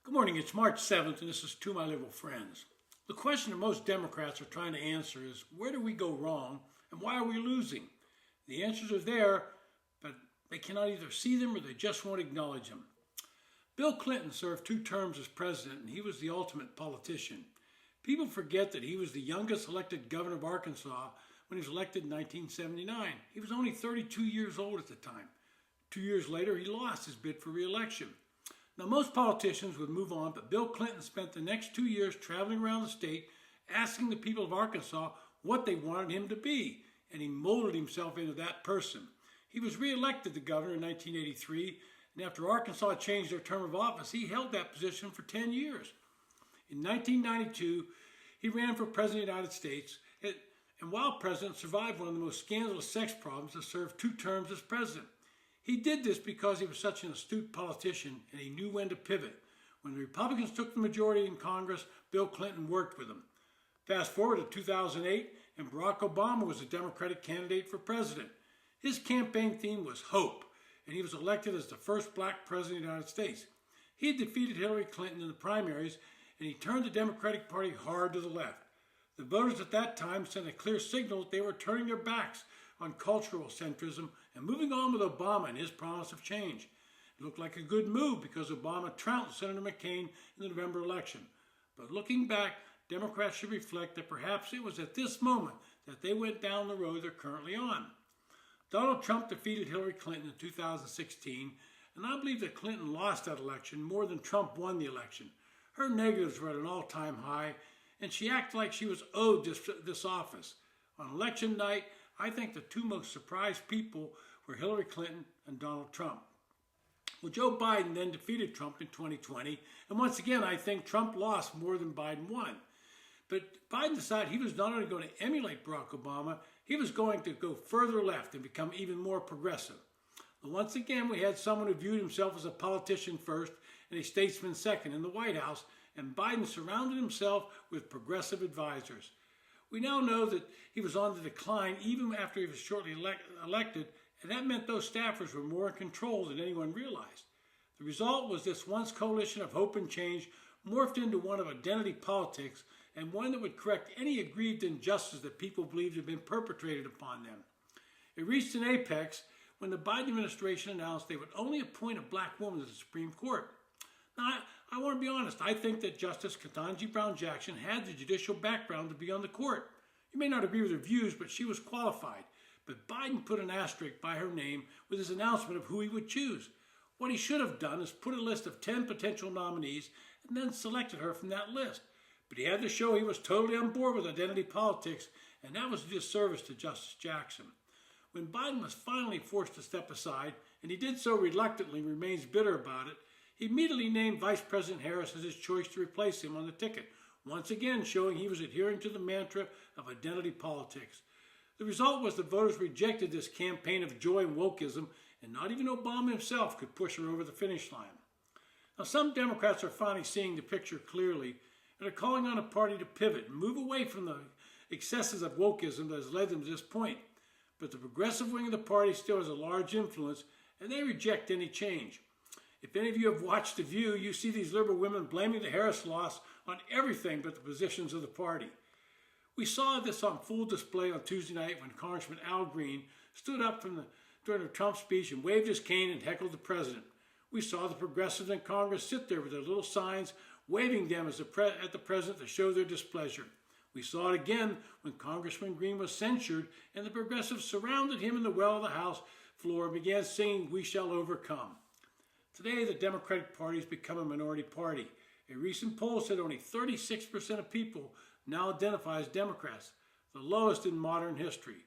Good morning, it's March 7th, and this is To My Liberal Friends. The question that most Democrats are trying to answer is, where do we go wrong, and why are we losing? The answers are there, but they cannot either see them or they just won't acknowledge them. Bill Clinton served 2 terms as president, and he was the ultimate politician. People forget that he was the youngest elected governor of Arkansas when he was elected in 1979. He was only 32 years old at the time. 2 years later, he lost his bid for re-election. Now, most politicians would move on, but Bill Clinton spent the next 2 years traveling around the state asking the people of Arkansas what they wanted him to be, and he molded himself into that person. He was re-elected the governor in 1983, and after Arkansas changed their term of office, he held that position for 10 years. In 1992, he ran for president of the United States, and while president, survived one of the most scandalous sex problems to serve 2 terms as president. He did this because he was such an astute politician and he knew when to pivot. When the Republicans took the majority in Congress, Bill Clinton worked with them. Fast forward to 2008, and Barack Obama was the Democratic candidate for president. His campaign theme was hope, and he was elected as the first black president of the United States. He had defeated Hillary Clinton in the primaries, and he turned the Democratic Party hard to the left. The voters at that time sent a clear signal that they were turning their backs on cultural centrism and moving on with Obama and his promise of change. It looked like a good move because Obama trounced Senator McCain in the November election. But looking back, Democrats should reflect that perhaps it was at this moment that they went down the road they're currently on. Donald Trump defeated Hillary Clinton in 2016, and I believe that Clinton lost that election more than Trump won the election. Her negatives were at an all-time high, and she acted like she was owed this office. On election night, I think the 2 most surprised people were Hillary Clinton and Donald Trump. Well, Joe Biden then defeated Trump in 2020, and once again, I think Trump lost more than Biden won. But Biden decided he was not only going to emulate Barack Obama, he was going to go further left and become even more progressive. But once again, we had someone who viewed himself as a politician first and a statesman second in the White House, and Biden surrounded himself with progressive advisors. We now know that he was on the decline even after he was shortly elected, and that meant those staffers were more in control than anyone realized. The result was this once coalition of hope and change morphed into one of identity politics, and one that would correct any aggrieved injustice that people believed had been perpetrated upon them. It reached an apex when the Biden administration announced they would only appoint a black woman to the Supreme Court. Now, I want to be honest. I think that Justice Ketanji Brown Jackson had the judicial background to be on the court. You may not agree with her views, but she was qualified. But Biden put an asterisk by her name with his announcement of who he would choose. What he should have done is put a list of 10 potential nominees and then selected her from that list. But he had to show he was totally on board with identity politics, and that was a disservice to Justice Jackson. When Biden was finally forced to step aside, and he did so reluctantly and remains bitter about it, he immediately named Vice President Harris as his choice to replace him on the ticket, once again showing he was adhering to the mantra of identity politics. The result was the voters rejected this campaign of joy and wokeism, and not even Obama himself could push her over the finish line. Now, some Democrats are finally seeing the picture clearly and are calling on a party to pivot and move away from the excesses of wokeism that has led them to this point. But the progressive wing of the party still has a large influence, and they reject any change. If any of you have watched The View, you see these liberal women blaming the Harris loss on everything but the positions of the party. We saw this on full display on Tuesday night when Congressman Al Green stood up during the Trump speech and waved his cane and heckled the president. We saw the progressives in Congress sit there with their little signs, waving them at the president to show their displeasure. We saw it again when Congressman Green was censured and the progressives surrounded him in the well of the House floor and began singing, "We Shall Overcome." Today, the Democratic Party has become a minority party. A recent poll said only 36% of people now identify as Democrats, the lowest in modern history.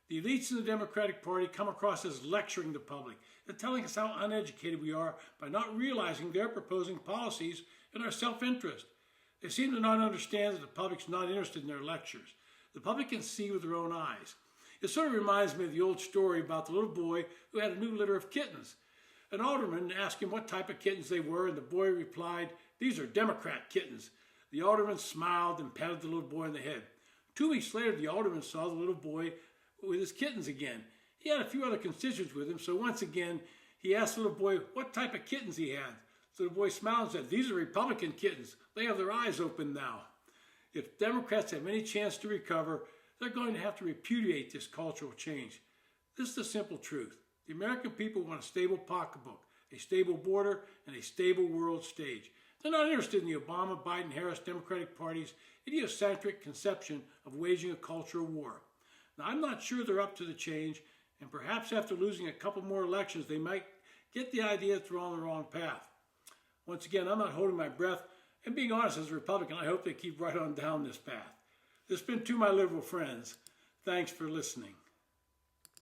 The elites in the Democratic Party come across as lecturing the public and telling us how uneducated we are by not realizing they're proposing policies in our self-interest. They seem to not understand that the public's not interested in their lectures. The public can see with their own eyes. It sort of reminds me of the old story about the little boy who had a new litter of kittens. An alderman asked him what type of kittens they were, and the boy replied, "These are Democrat kittens." The alderman smiled and patted the little boy on the head. 2 weeks later, the alderman saw the little boy with his kittens again. He had a few other constituents with him, so once again, he asked the little boy what type of kittens he had. So the boy smiled and said, "These are Republican kittens. They have their eyes open now." If Democrats have any chance to recover, they're going to have to repudiate this cultural change. This is the simple truth. The American people want a stable pocketbook, a stable border, and a stable world stage. They're not interested in the Obama, Biden, Harris Democratic Party's idiocentric conception of waging a cultural war. Now, I'm not sure they're up to the change, and perhaps after losing a couple more elections, they might get the idea that they're on the wrong path. Once again, I'm not holding my breath, and being honest, as a Republican, I hope they keep right on down this path. This has been To My Liberal Friends. Thanks for listening.